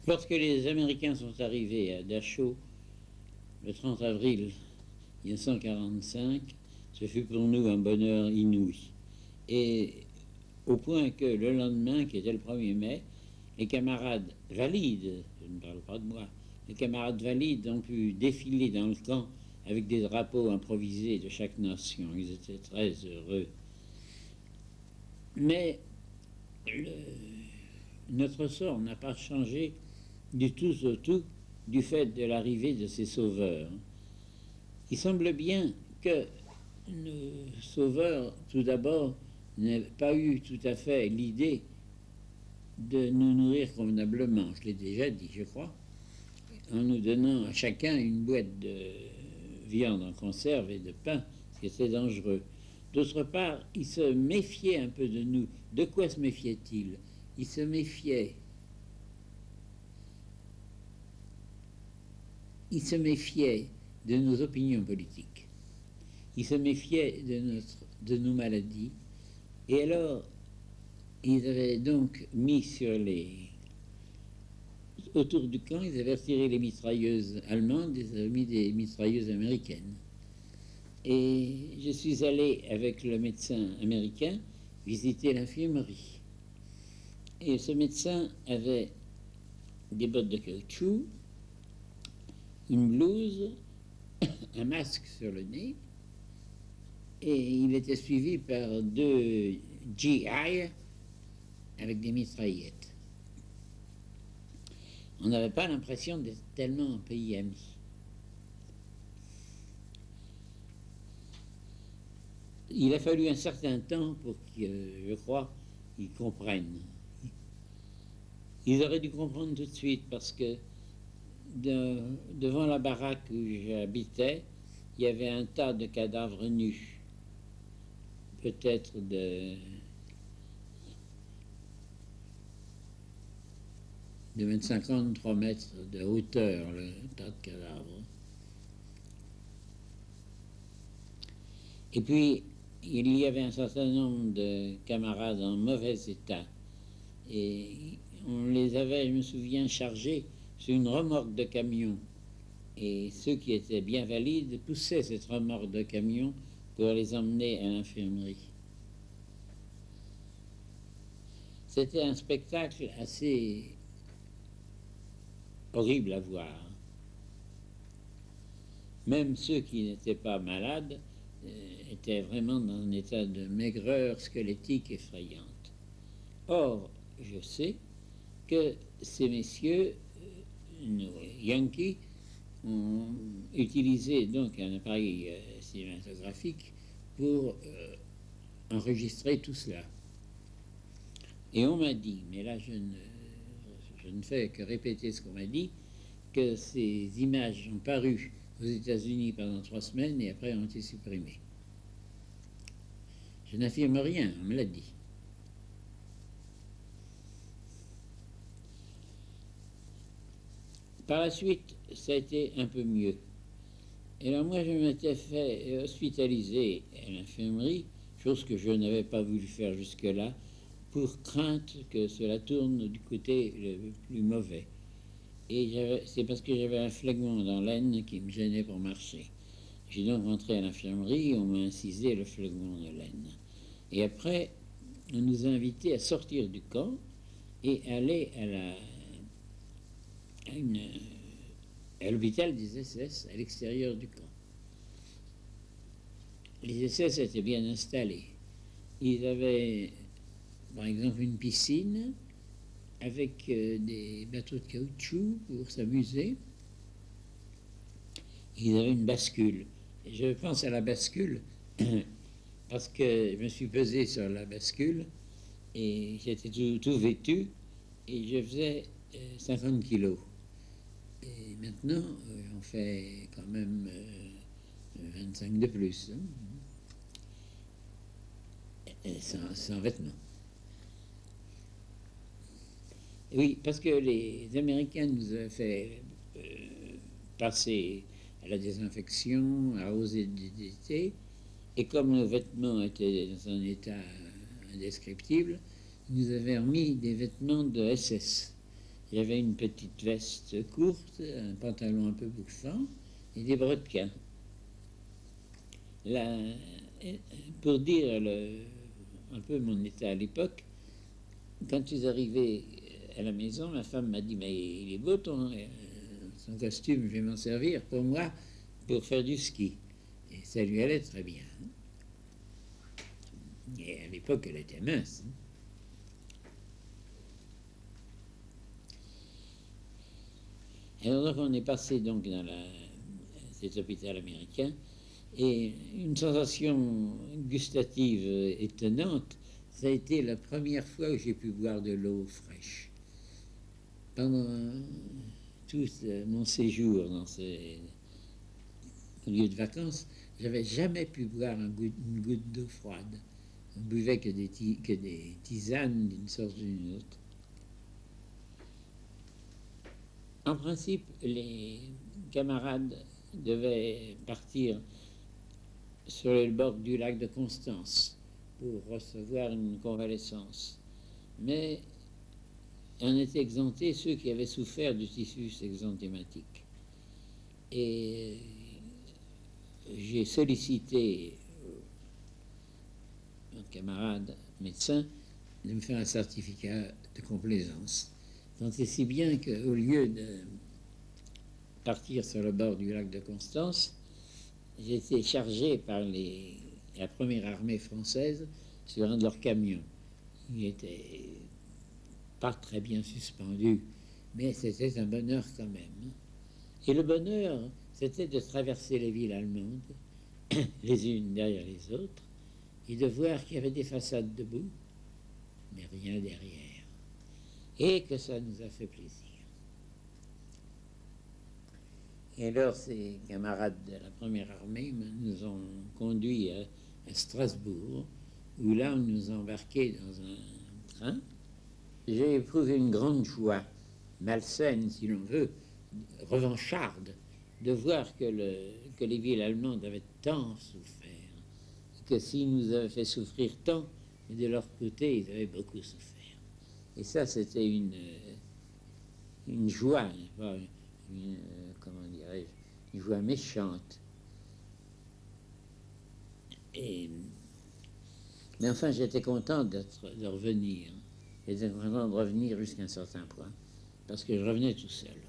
Lorsque les Américains sont arrivés à Dachau le 30 avril 1945, ce fut pour nous un bonheur inouï. Et au point que le lendemain, qui était le 1er mai, les camarades valides, je ne parle pas de moi, les camarades valides ont pu défiler dans le camp avec des drapeaux improvisés de chaque nation. Ils étaient très heureux. Mais notre sort n'a pas changé du tout au tout du fait de l'arrivée de ces sauveurs. Il semble bien que nos sauveurs, tout d'abord, n'avaient pas eu tout à fait l'idée de nous nourrir convenablement, je l'ai déjà dit, je crois, en nous donnant à chacun une boîte de viande en conserve et de pain, ce qui était dangereux. D'autre part, ils se méfiaient un peu de nous. De quoi se méfiaient-ils? Ils se méfiaient. Ils se méfiaient de nos opinions politiques. Ils se méfiaient de nos maladies. Et alors, ils avaient donc mis autour du camp, ils avaient retiré les mitrailleuses allemandes, ils avaient mis des mitrailleuses américaines. Et je suis allé avec le médecin américain visiter l'infirmerie. Et ce médecin avait des bottes de caoutchouc, une blouse, un masque sur le nez, et il était suivi par 2 GI avec des mitraillettes. On n'avait pas l'impression d'être tellement un pays ami. Il a fallu un certain temps pour que, je crois, ils comprennent. Ils auraient dû comprendre tout de suite parce que devant la baraque où j'habitais, il y avait un tas de cadavres nus, peut-être de 25 ans, 3 mètres de hauteur, le tas de cadavres. Et puis, il y avait un certain nombre de camarades en mauvais état. Et on les avait, je me souviens, chargés sur une remorque de camion. Et ceux qui étaient bien valides poussaient cette remorque de camion pour les emmener à l'infirmerie. C'était un spectacle assez horrible à voir. Même ceux qui n'étaient pas malades étaient vraiment dans un état de maigreur squelettique effrayante. Or, je sais que ces messieurs, nos Yankees, ont utilisé donc un appareil cinématographique pour enregistrer tout cela. Et on m'a dit, mais là je ne fais que répéter ce qu'on m'a dit, que ces images ont paru aux États-Unis pendant 3 semaines et après ont été supprimées. Je n'affirme rien, on me l'a dit. Par la suite, ça a été un peu mieux. Et alors moi, je m'étais fait hospitaliser à l'infirmerie, chose que je n'avais pas voulu faire jusque-là, pour crainte que cela tourne du côté le plus mauvais. Et c'est parce que j'avais un phlegmon dans l'aine qui me gênait pour marcher. J'ai donc rentré à l'infirmerie, on m'a incisé le phlegmon de l'aine. Et après, on nous a invités à sortir du camp et aller à l'hôpital des SS à l'extérieur du camp. Les SS étaient bien installés. Ils avaient, par exemple, une piscine avec des bateaux de caoutchouc pour s'amuser. Ils avaient une bascule. Et je pense à la bascule parce que je me suis pesé sur la bascule et j'étais tout vêtu et je faisais 50 kilos. Et maintenant, on fait quand même 25 de plus, hein, sans vêtements. Oui, parce que les Américains nous avaient fait passer à la désinfection, à oser d'été, et comme nos vêtements étaient dans un état indescriptible, ils nous avaient remis des vêtements de SS. J'avais une petite veste courte, un pantalon un peu bouffant et des brodequins. Là, pour dire un peu mon état à l'époque, quand je suis arrivé à la maison, ma femme m'a dit, mais il est beau ton costume, je vais m'en servir pour moi, pour faire du ski. Et ça lui allait très bien. Et à l'époque, elle était mince. Alors donc on est passé donc dans cet hôpital américain, et une sensation gustative étonnante, ça a été la première fois où j'ai pu boire de l'eau fraîche. Pendant tout mon séjour dans ce lieu de vacances, j'avais jamais pu boire une goutte d'eau froide. On buvait que des tisanes d'une sorte ou d'une autre. En principe, les camarades devaient partir sur le bord du lac de Constance pour recevoir une convalescence. Mais en étaient exemptés ceux qui avaient souffert du typhus exanthématique. Et j'ai sollicité un camarade médecin de me faire un certificat de complaisance. Tant et si bien qu'au lieu de partir sur le bord du lac de Constance, j'ai été chargé par la première armée française sur un de leurs camions. Il était pas très bien suspendu, mais c'était un bonheur quand même. Et le bonheur, c'était de traverser les villes allemandes, les unes derrière les autres, et de voir qu'il y avait des façades debout, mais rien derrière. Et que ça nous a fait plaisir. Et alors, ces camarades de la première armée nous ont conduits à Strasbourg, où là, on nous a embarqués dans un train. J'ai éprouvé une grande joie, malsaine si l'on veut, revancharde, de voir que les villes allemandes avaient tant souffert, que s'ils nous avaient fait souffrir tant, de leur côté, ils avaient beaucoup souffert. Et ça, c'était une joie, comment dirais-je, une joie méchante. Mais enfin, j'étais content de revenir. J'étais content de revenir jusqu'à un certain point, parce que je revenais tout seul.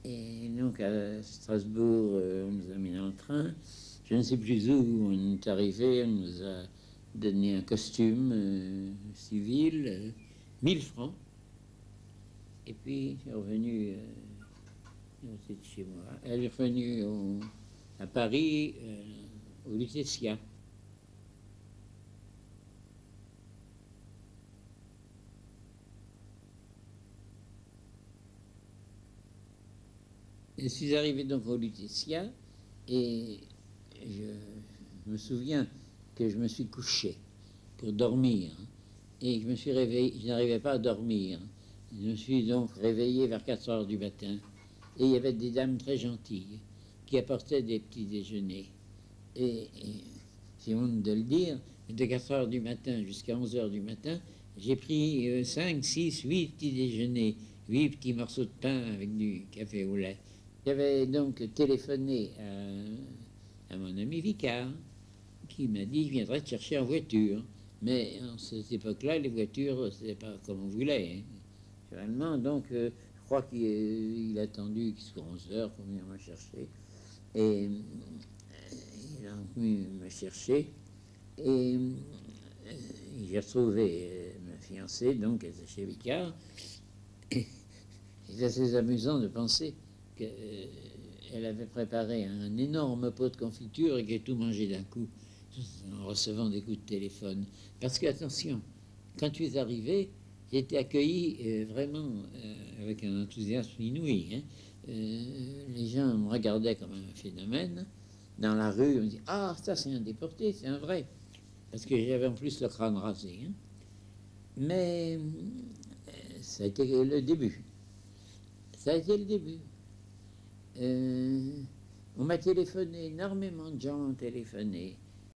Et donc, à Strasbourg, on nous a mis dans le train. Je ne sais plus où on est arrivé. On nous a donné un costume civil, 1000 francs. Et puis, je suis revenu de chez moi. Elle est revenue à Paris, au Lutetia. Je suis arrivé donc au Lutetia et je me souviens que je me suis couché pour dormir et je me suis réveillé, je n'arrivais pas à dormir. Je me suis donc réveillé vers 4 heures du matin et il y avait des dames très gentilles qui apportaient des petits déjeuners. Et c'est honte de le dire, de 4 heures du matin jusqu'à 11 heures du matin, j'ai pris 5, 6, 8 petits déjeuners, 8 petits morceaux de pain avec du café au lait. J'avais donc téléphoné à mon ami Vicard, qui m'a dit qu'il viendrait te chercher en voiture. Mais en cette époque-là, les voitures, c'était pas comme on voulait. Hein. Finalement, donc, je crois qu'il a attendu qu'il soit 11 heures pour venir me chercher. Et il a venu me chercher. Et j'ai retrouvé ma fiancée, donc, elle était chez Vicard. Et c'est assez amusant de penser qu'elle avait préparé un énorme pot de confiture et qu'elle a tout mangé d'un coup, en recevant des coups de téléphone. Parce que, attention, quand tu es arrivé, j'ai été accueilli vraiment avec un enthousiasme inouï. Hein. Les gens me regardaient comme un phénomène. Dans la rue, on me dit « Ah, ça c'est un déporté, c'est un vrai !» Parce que j'avais en plus le crâne rasé. Hein. Mais ça a été le début. Ça a été le début. On m'a téléphoné, énormément de gens ont téléphoné